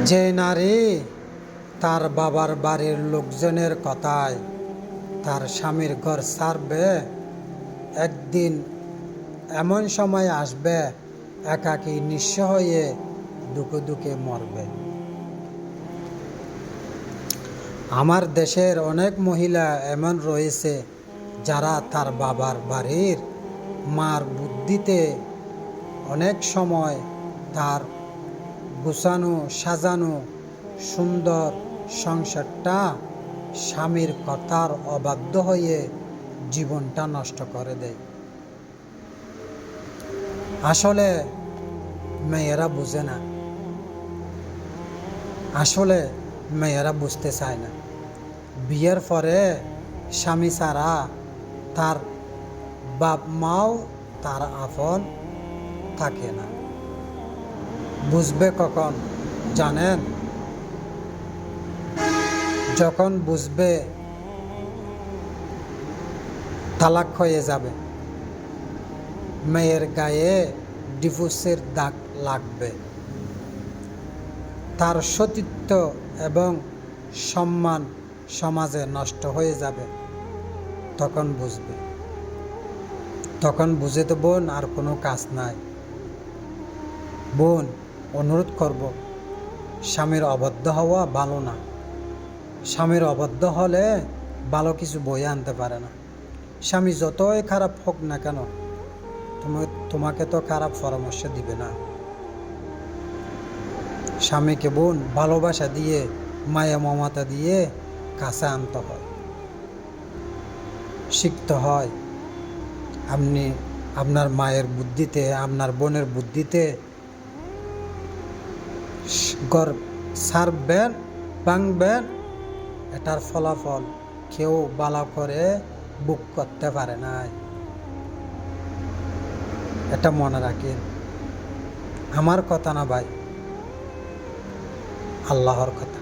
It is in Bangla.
যে নারী তার বাবার বাড়ির লোকজনের কথায় তার স্বামীর ঘর ছাড়বে, একদিন এমন সময় আসবে একাকী নিঃস্ব হয়ে দুঃখে দুঃখে মরবে। আমার দেশের অনেক মহিলা এমন রয়েছে যারা তার বাবার বাড়ির মার বুদ্ধিতে অনেক সময় তার গুছানো সাজানো সুন্দর সংসারটা স্বামীর কথার অবাধ্য হয়ে জীবনটা নষ্ট করে দেয়। আসলে মেয়েরা বুঝে না, আসলে মেয়েরা বুঝতে চায় না। বিয়ের পরে স্বামী ছাড়া তার বাপ মাও তার আপন থাকে না। বুঝবে কখন জানেন? যখন বুঝবে তালাক হয়ে যাবে, মেয়ের গায়ে ডিভোর্সের দাগ লাগবে, তার সতীত্ব এবং সম্মান সমাজে নষ্ট হয়ে যাবে, তখন বুঝবে। তখন বুঝে তো বোন আর কোনো কাজ নাই। বোন, অনুরোধ করব, স্বামীর অবাধ্য হওয়া ভালো না। স্বামীর অবাধ্য হলে ভালো কিছু বয়ে আনতে পারে না। স্বামী যতই খারাপ হোক না কেন, তোমাকে তো খারাপ পরামর্শ দিবে না। স্বামীকে বোন ভালোবাসা দিয়ে, মায়া মমতা দিয়ে কাছে আনতে হয়, শিখতে হয়। আপনি আপনার মায়ের বুদ্ধিতে, আপনার বোনের বুদ্ধিতে ঘর ছাড়বেন, ভাঙবেন, এটার ফলাফল কেউ ভালো করে বুক করতে পারে না। এটা মনে রাখেন। আমার কথা না ভাই, আল্লাহর কথা।